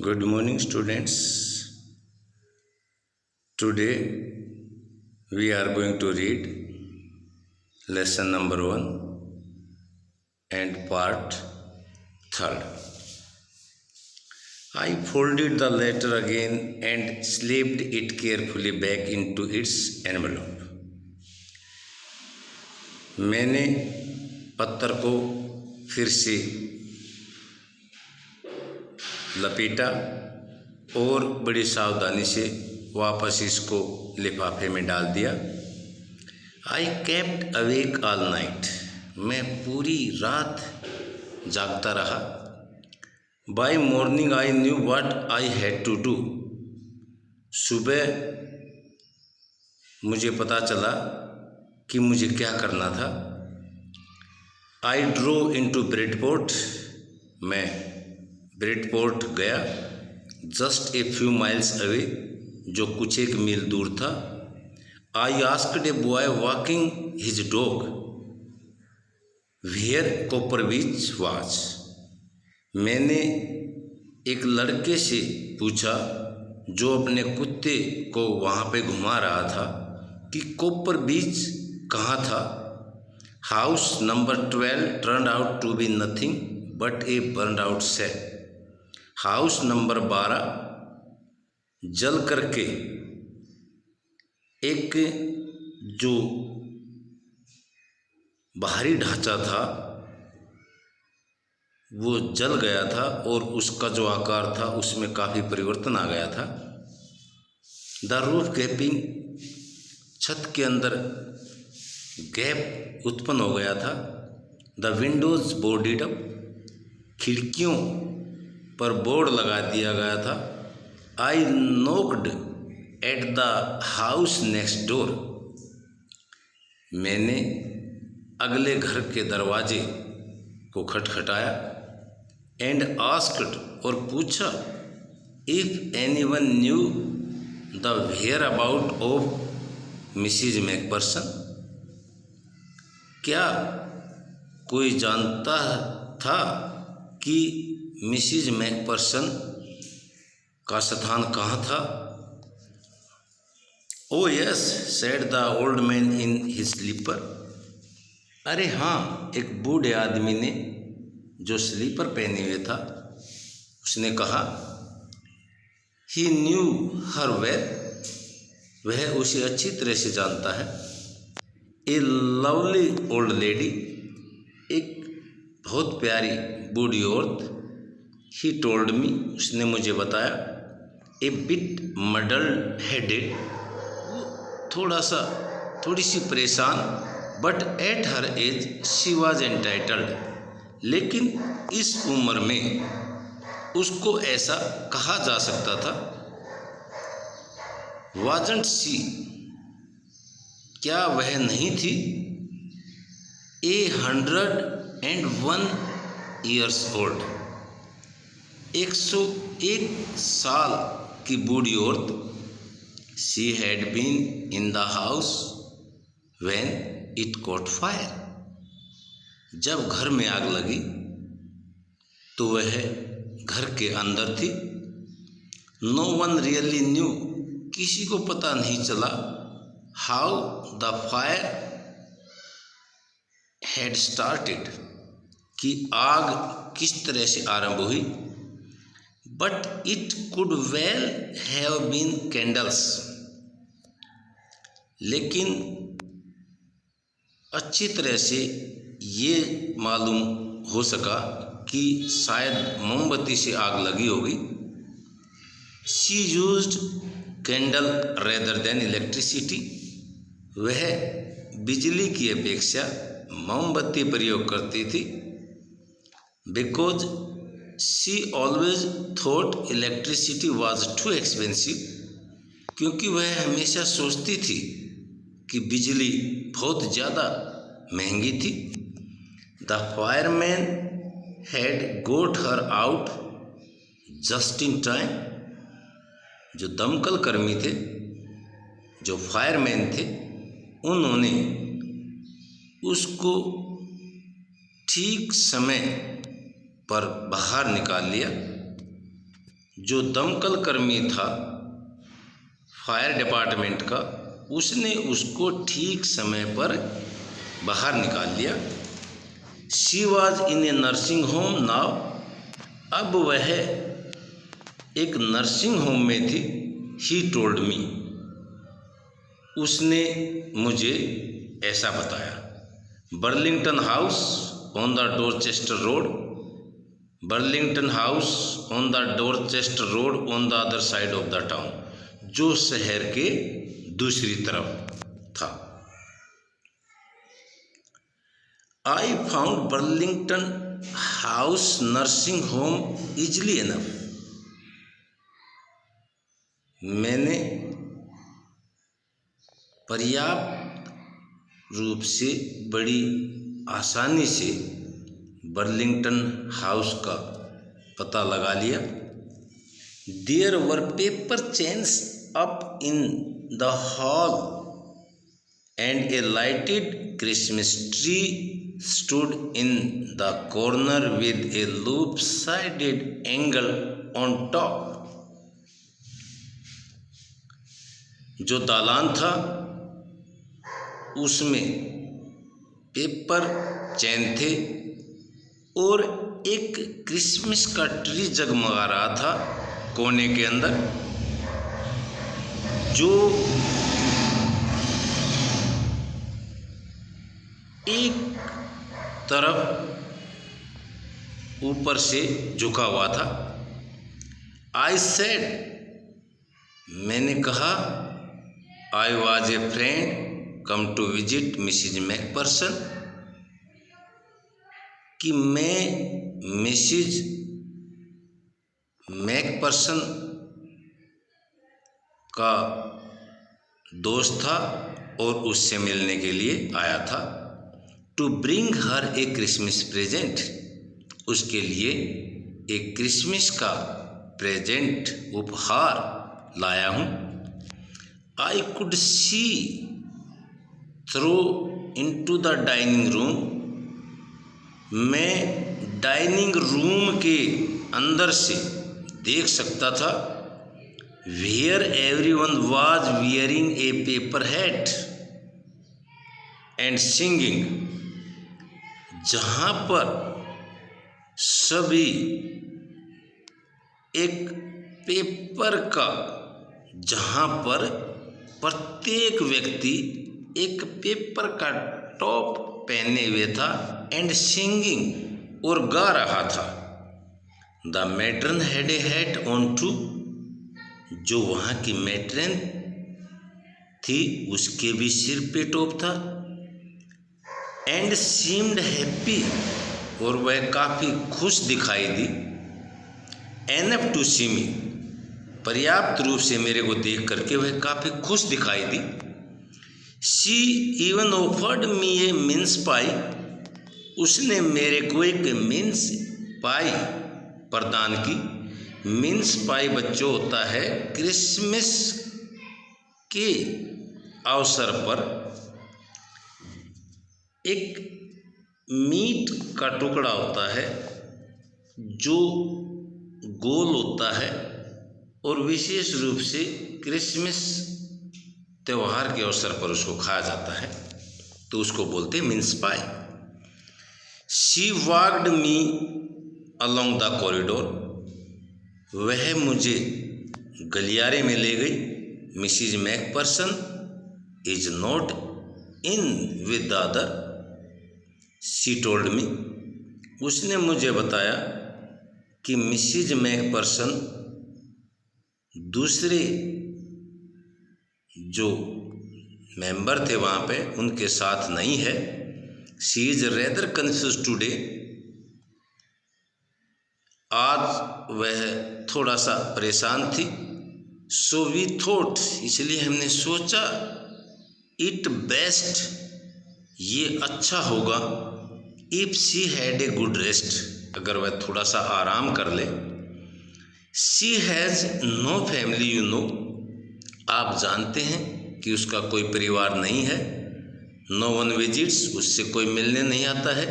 Good morning, students. Today we are going to read lesson number 1 and part 3rd. I folded the letter again and slipped it carefully back into its envelope. मैंने पत्र को फिर से लपेटा और बड़ी सावधानी से वापस इसको लिफाफे में डाल दिया। I kept awake all night, मैं पूरी रात जागता रहा। By morning I knew what I had to do, सुबह मुझे पता चला कि मुझे क्या करना था। आई ड्रोव इनटू ब्रेडपोर्ट, मैं ब्रेडपोर्ट गया। Just a few miles away, जो कुछ एक मील दूर था। I asked a boy walking his dog where Copper Beech was, मैंने एक लड़के से पूछा जो अपने कुत्ते को वहाँ पे घुमा रहा था कि कॉपर बीच कहाँ था। House number 12 turned out to be nothing but a burned out shed, house number 12 जल करके एक जो बाहरी ढांचा था वो जल गया था और उसका जो आकार था उसमें काफ़ी परिवर्तन आ गया था। द रूफ गैपिंग, छत के अंदर गैप उत्पन्न हो गया था। द विंडोज बोर्डेड अप, खिड़कियों पर बोर्ड लगा दिया गया था। I knocked at the house next door, मैंने अगले घर के दरवाजे को खटखटाया। एंड आस्क्ड, और पूछा, if anyone knew the whereabouts of Mrs McPherson, क्या कोई जानता था कि मिसिज मैकपर्सन का स्थान कहाँ था। Oh yes said the old man in his slipper, अरे हाँ, एक बूढ़े आदमी ने जो स्लीपर पहने हुए था उसने कहा। ही न्यू हर वेल, वह उसे अच्छी तरह से जानता है। ए लवली ओल्ड लेडी, एक बहुत प्यारी बूढ़ी औरत। ही टोल्ड मी, उसने मुझे बताया। ए बिट मडल्ड हेडेड, थोड़ी सी परेशान। But at her age she was entitled, लेकिन इस उम्र में उसको ऐसा कहा जा सकता था। वाजंट सी, क्या वह नहीं थी। 101 ईयर्स ओल्ड, 101 साल की बूढ़ी औरत। She had been in the house when it caught fire, जब घर में आग लगी तो वह घर के अंदर थी। नो वन रियली न्यू, किसी को पता नहीं चला। How the fire had started, कि आग किस तरह से आरंभ हुई। But it could well have been candles, लेकिन अच्छी तरह से ये मालूम हो सका कि शायद मोमबत्ती से आग लगी होगी। She used candle rather than electricity, वह बिजली की अपेक्षा मोमबत्ती प्रयोग करती थी। Because she always thought electricity was too expensive, क्योंकि वह हमेशा सोचती थी कि बिजली बहुत ज़्यादा महंगी थी। The fireman had got her out just in time, जो दमकल कर्मी थे, जो फायरमैन थे, उन्होंने उसको ठीक समय पर बाहर निकाल लिया। जो दमकल कर्मी था फायर डिपार्टमेंट का, उसने उसको ठीक समय पर बाहर निकाल लिया। She was in A nursing home now, अब वह एक नर्सिंग होम में थी। ही टोल्ड मी, उसने मुझे ऐसा बताया। Burlington house on the Dorchester road, Burlington house on the Dorchester road on the other side of the town, जो शहर के दूसरी तरफ था। I found Burlington house nursing home easily enough, मैंने पर्याप्त रूप से बड़ी आसानी से बर्लिंगटन हाउस का पता लगा लिया। There were paper chains up in the hall and a lighted Christmas tree stood in the corner with a loop-sided angle on top। जो दालान था उसमें पेपर चैन थे और एक क्रिसमस का ट्री जगमगा रहा था कोने के अंदर, जो एक तरफ ऊपर से झुका हुआ था। आई सेड, मैंने कहा, I was a friend come to visit Mrs McPherson, कि मैं मिसिज मैकपर्सन का दोस्त था और उससे मिलने के लिए आया था। To bring her a Christmas present, उसके लिए एक क्रिसमस का प्रेजेंट उपहार लाया हूँ। I could see through into the dining room, मैं डाइनिंग रूम के अंदर से देख सकता था। Where everyone was wearing a paper hat and singing, जहाँ पर सभी एक पेपर का, जहाँ पर प्रत्येक व्यक्ति एक पेपर का टॉप पहने हुए था एंड सिंगिंग, और गा रहा था। The matron had a hat on too, जो वहाँ की मैट्रन थी उसके भी सिर पे टॉप था। एंड सीम्ड हैप्पी, और वह काफ़ी खुश दिखाई दी। एनफ टू सी मी, पर्याप्त रूप से मेरे को देख करके वह काफ़ी खुश दिखाई दी। She even offered me a mince pie, उसने मेरे को एक मिन्स पाई प्रदान की। मिन्स पाई बच्चों होता है क्रिसमस के अवसर पर एक मीट का टुकड़ा होता है जो गोल होता है और विशेष रूप से क्रिसमस त्यौहार के अवसर पर उसको खाया जाता है, तो उसको बोलते हैं mince pie. She walked me along the corridor, वह मुझे गलियारे में ले गई। Mrs McPherson is not in with the other, she told me, उसने मुझे बताया कि मिसिज मैकपर्सन दूसरे जो मेंबर थे वहाँ पे उनके साथ नहीं है। She is rather confuse today, आज वह थोड़ा सा परेशान थी। सो वी थॉट, इसलिए हमने सोचा, इट बेस्ट, ये अच्छा होगा, if she had a good rest, अगर वह थोड़ा सा आराम कर ले। She has no family you know, आप जानते हैं कि उसका कोई परिवार नहीं है। नो वन विजिट्स, उससे कोई मिलने नहीं आता है।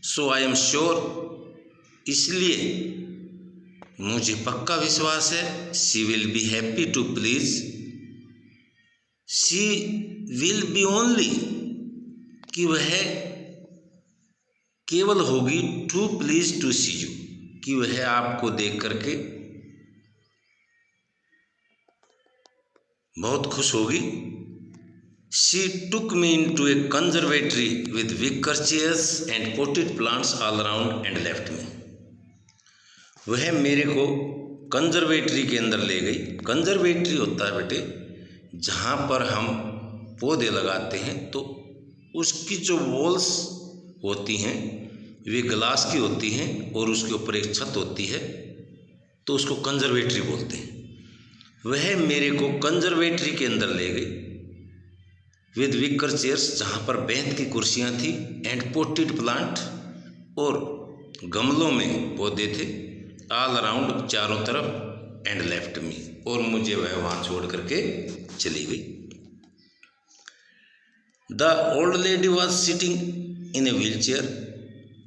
सो आई एम श्योर, इसलिए मुझे पक्का विश्वास है she will be happy to please, she will be only, कि वह केवल होगी, to please to see you, कि वह आपको देख करके बहुत खुश होगी। She took me in to a conservatory with wicker chairs and potted plants all around and left me. वह मेरे को कंजर्वेटरी के अंदर ले गई। कंजर्वेटरी होता है बेटे जहाँ पर हम पौधे लगाते हैं, तो उसकी जो वॉल्स होती हैं वे ग्लास की होती हैं और उसके ऊपर एक छत होती है, तो उसको कंजर्वेटरी बोलते हैं। वह मेरे को कंजर्वेटरी के अंदर ले गई विद विकर चेयर्स, जहाँ पर बेंत की कुर्सियाँ थी, एंड पोटेड प्लांट, और गमलों में पौधे थे, ऑल अराउंड, चारों तरफ, एंड लेफ्ट मी, और मुझे वह वहाँ छोड़ करके चली गई। The old lady was sitting in a wheel chair,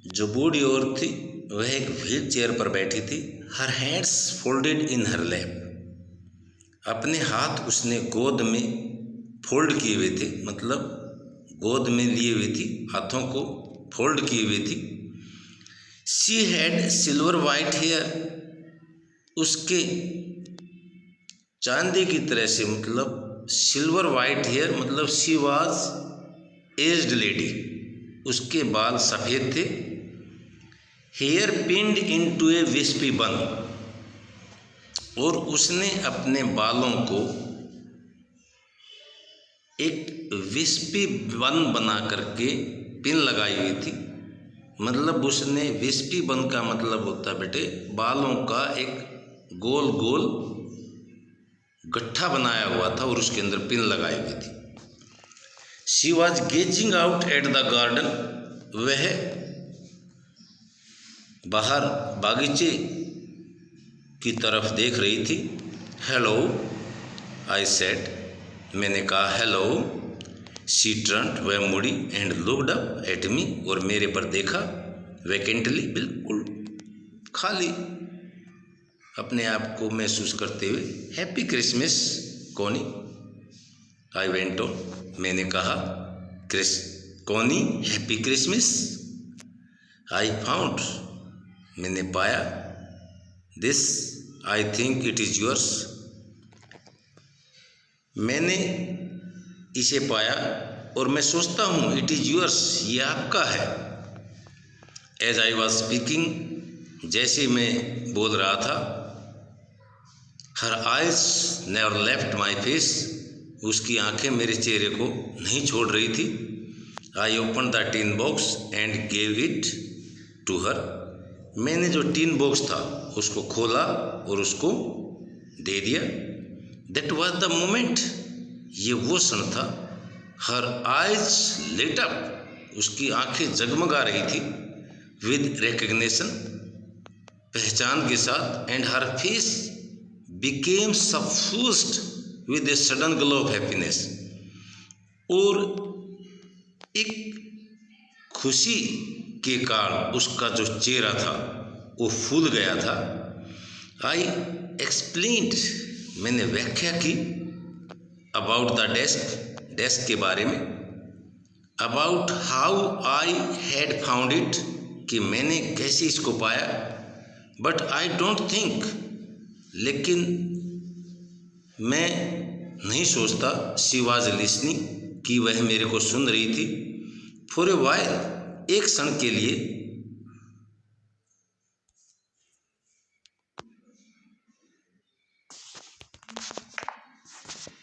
जो बूढ़ी औरत थी वह एक व्हील चेयर पर बैठी थी। हर हैंड्स फोल्डेड इन हर लैप, अपने हाथ उसने गोद में फोल्ड किए हुए थे, मतलब गोद में लिए हुए थी, हाथों को फोल्ड किए हुए थी। She had silver white hair, उसके चांदी की तरह से, मतलब सिल्वर वाइट हेयर, मतलब शी वाज एज्ड लेडी, उसके बाल सफ़ेद थे। Hair pinned into a wispy bun, और उसने अपने बालों को एक विस्पी बन बना करके पिन लगाई हुई थी। मतलब उसने विस्पी बन का मतलब होता है बेटे बालों का एक गोल गोल गट्ठा बनाया हुआ था और उसके अंदर पिन लगाई हुई थी। She was gazing out at the garden, वह बाहर बागीचे की तरफ देख रही थी। हेलो आई सेड, मैंने कहा हेलो। शी टर्न्ड, वह मुड़ी, and looked up at me, और मेरे पर देखा, वैकेंटली, बिल्कुल खाली, अपने आप को महसूस करते हुए। Happy Christmas Connie, I went on, मैंने कहा Connie happy Christmas. I found, मैंने पाया, this I think it is yours, मैंने इसे पाया और मैं सोचता हूँ इट इज़ योर्स, ये आपका है। एज आई वॉज स्पीकिंग, जैसे मैं बोल रहा था, her eyes never left my face, उसकी आंखें मेरे चेहरे को नहीं छोड़ रही थी। I open the tin box and gave it to her, मैंने जो टिन बॉक्स था उसको खोला और उसको दे दिया। दैट वॉज द मोमेंट, ये वो क्षण था। हर आइज लिट अप, उसकी आंखें जगमगा रही थी, विद रिकग्निशन, पहचान के साथ, and her face became suffused with a sudden glow of happiness, और एक खुशी के कारण उसका जो चेहरा था वो फूल गया था। आई एक्सप्लेन्ड, मैंने व्याख्या की, अबाउट द डेस्क, डेस्क के बारे में, about how I had found it, कि मैंने कैसे इसको पाया। बट आई डोंट थिंक, लेकिन मैं नहीं सोचता, शी वॉज लिसनिंग, कि वह मेरे को सुन रही थी। फॉर ए वाइल, एक क्षण के लिए,